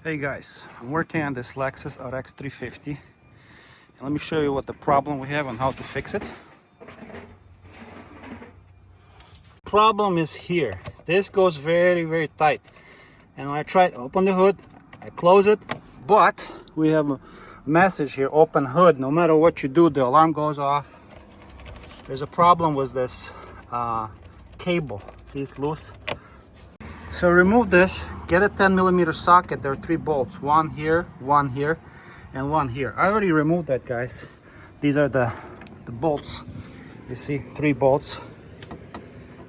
Hey guys, I'm working on this Lexus RX350 and let me show you what the problem we have and how to fix it. Problem is here. This goes very tight, and when I try to open the hood, I close it, but we have a message here: open hood. No matter what you do, the alarm goes off. There's a problem with this cable. See, it's loose. So remove this, get a 10mm socket. There are 3 bolts, one here, and one here. I already removed that, guys. These are the bolts. You see, 3 bolts.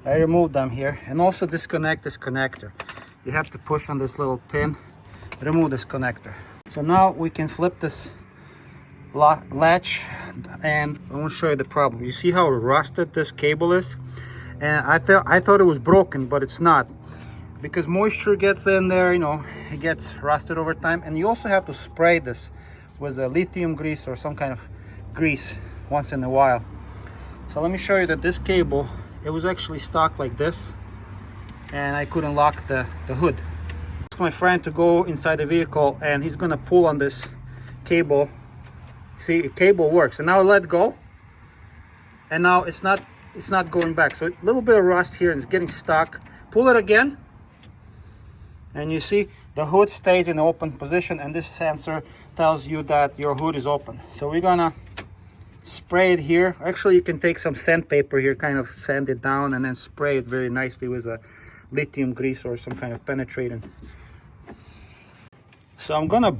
I removed them here, and also disconnect this connector. You have to push on this little pin, remove this connector. So now we can flip this latch, and I want to show you the problem. You see how rusted this cable is? And I thought it was broken, but it's not. Because moisture gets in there, you know, it gets rusted over time. And you also have to spray this with a lithium grease or some kind of grease once in a while. So let me show you that this cable, it was actually stuck like this, and I couldn't lock the hood. I asked my friend to go inside the vehicle, and he's gonna pull on this cable. See, the cable works, and now I let go, and now it's not going back. So a little bit of rust here, and it's getting stuck. Pull it again, and you see the hood stays in the open position, and this sensor tells you that your hood is open. So we're gonna spray it here. Actually, you can take some sandpaper here, kind of sand it down, and then spray it very nicely with a lithium grease or some kind of penetrating. So I'm gonna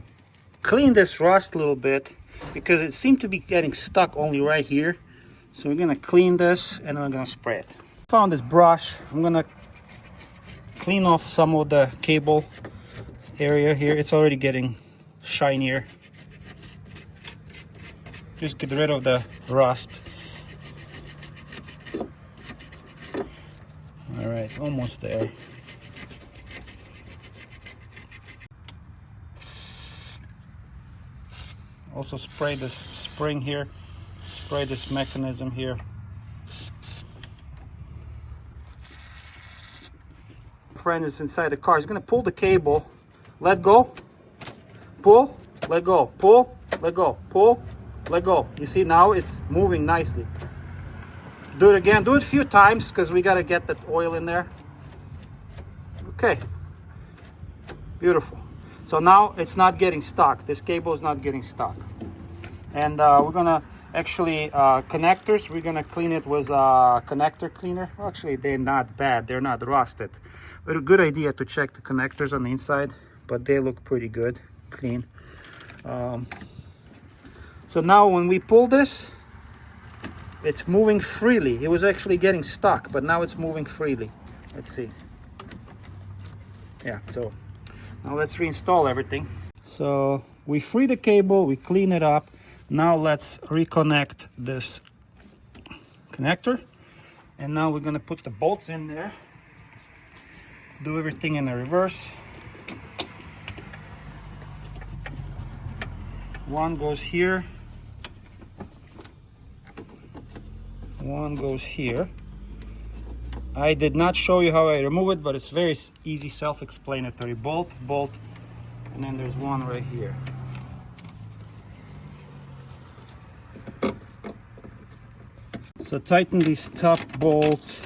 clean this rust a little bit because it seemed to be getting stuck only right here. So we're gonna clean this, and I'm gonna spray it. Found this brush. I'm gonna clean off some of the cable area here. It's already getting shinier. Just get rid of the rust. All right, almost there. Also spray this spring here, spray this mechanism here. Friend is inside the car. He's gonna pull the cable, let go, pull, let go, pull, let go, pull, let go. You see, now it's moving nicely. Do it again. Do it a few times because we got to get that oil in there. Okay, beautiful. So now it's not getting stuck. This cable is not getting stuck. And we're gonna actually connectors, we're gonna clean it with a connector cleaner. Well, actually, they're not bad, they're not rusted, but a good idea to check the connectors on the inside, but they look pretty good, clean. So now when we pull this, it's moving freely. It was actually getting stuck, but now it's moving freely. Let's see. Yeah, so now let's reinstall everything. So we free the cable, we clean it up. Now let's reconnect this connector, and now we're gonna put the bolts in there. Do everything in the reverse. One goes here, one goes here. I did not show you how I remove it, but it's very easy, self-explanatory. Bolt, and then there's one right here. So tighten these top bolts.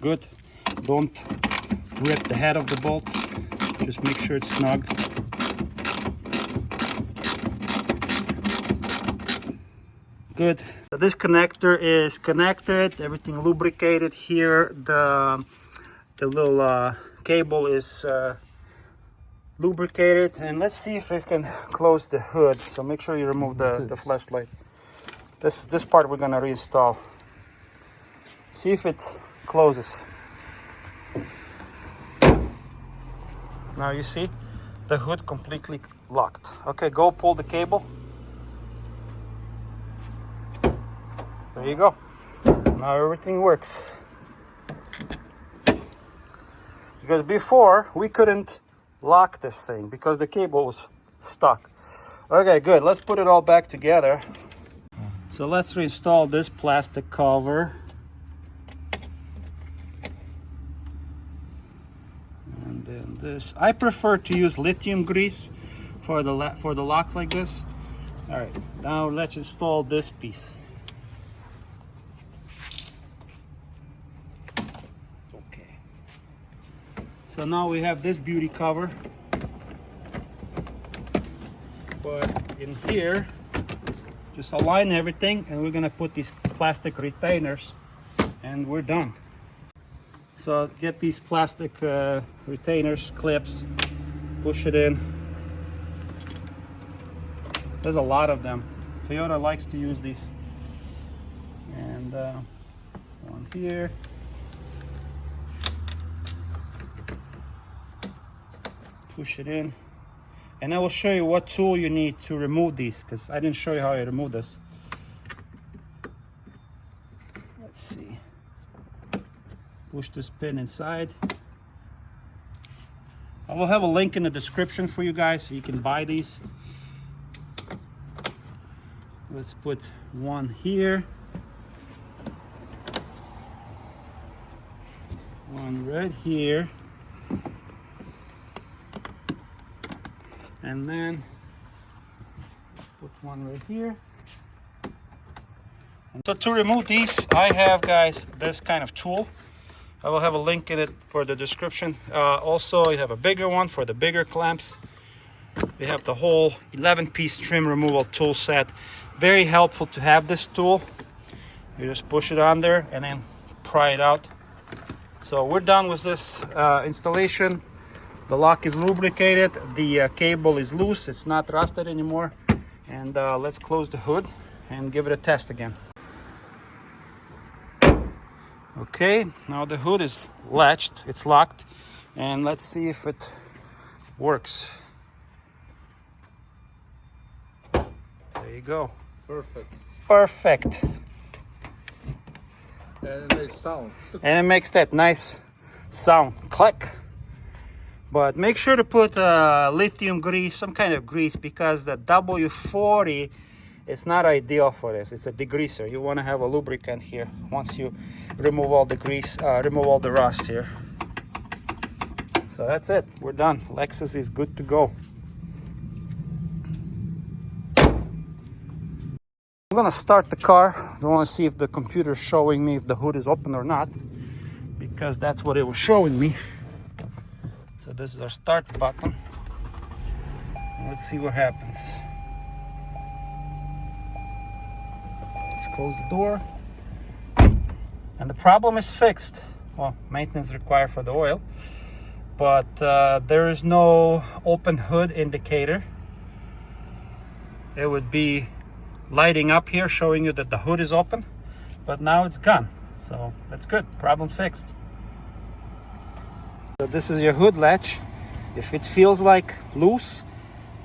Good. Don't rip the head of the bolt. Just make sure it's snug. Good. So this connector is connected. Everything lubricated here. The little cable is lubricated, and let's see if we can close the hood. So make sure you remove the flashlight. This part we're gonna reinstall. See if it closes. Now you see the hood completely locked. Okay, go pull the cable. There you go. Now everything works. Because before we couldn't lock this thing because the cable was stuck. Okay, good. Let's put it all back together. So let's reinstall this plastic cover. this. I prefer to use lithium grease for the locks like this. All right, now let's install this piece. Okay. So now we have this beauty cover. But in here, just align everything, and we're gonna put these plastic retainers, and we're done. So get these plastic retainers, clips, push it in. There's a lot of them. Toyota likes to use these. And one here. Push it in. And I will show you what tool you need to remove these, because I didn't show you how I remove this. Let's see. Push this pin inside. I will have a link in the description for you guys so you can buy these. Let's put one here. One right here. And then put one right here. And so to remove these, I have, guys, this kind of tool. I will have a link in it for the description. Also, you have a bigger one for the bigger clamps. We have the whole 11-piece trim removal tool set. Very helpful to have this tool. You just push it on there and then pry it out. So we're done with this installation. The lock is lubricated, the cable is loose, it's not rusted anymore. And let's close the hood and give it a test again. Okay, now the hood is latched, it's locked, and let's see if it works. There you go. Perfect. Perfect. And it makes sound. And it makes that nice sound, click. But make sure to put lithium grease, some kind of grease, because the W40 is not ideal for this. It's a degreaser. You want to have a lubricant here once you remove all the grease, remove all the rust here. So that's it. We're done. Lexus is good to go. I'm gonna start the car. I want to see if the computer is showing me if the hood is open or not, because that's what it was showing me. So this is our start button. Let's see what happens. Let's close the door. And the problem is fixed. Well, maintenance required for the oil. But there is no open hood indicator. It would be lighting up here showing you that the hood is open. But now it's gone. So that's good. Problem fixed. So this is your hood latch. If it feels like loose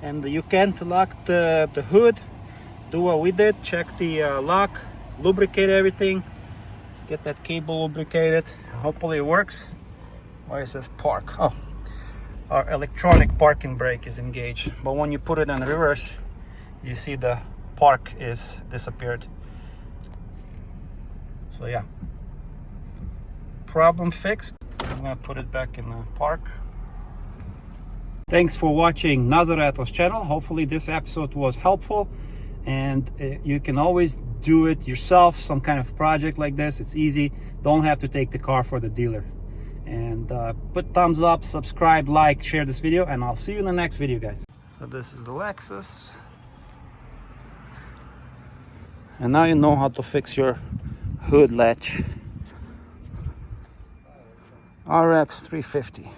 and you can't lock the hood, do what we did. Check the lock, lubricate everything, get that cable lubricated. Hopefully it works. Why it says park? Oh, our electronic parking brake is engaged. But when you put it in reverse, you see the park is disappeared. So yeah, problem fixed. I'm gonna put it back in the park. Thanks for watching Nazareto's channel. Hopefully this episode was helpful, and you can always do it yourself, some kind of project like this. It's easy. Don't have to take the car for the dealer. And put thumbs up, subscribe, like, share this video, and I'll see you in the next video, guys. So this is the Lexus. And now you know how to fix your hood latch. RX350.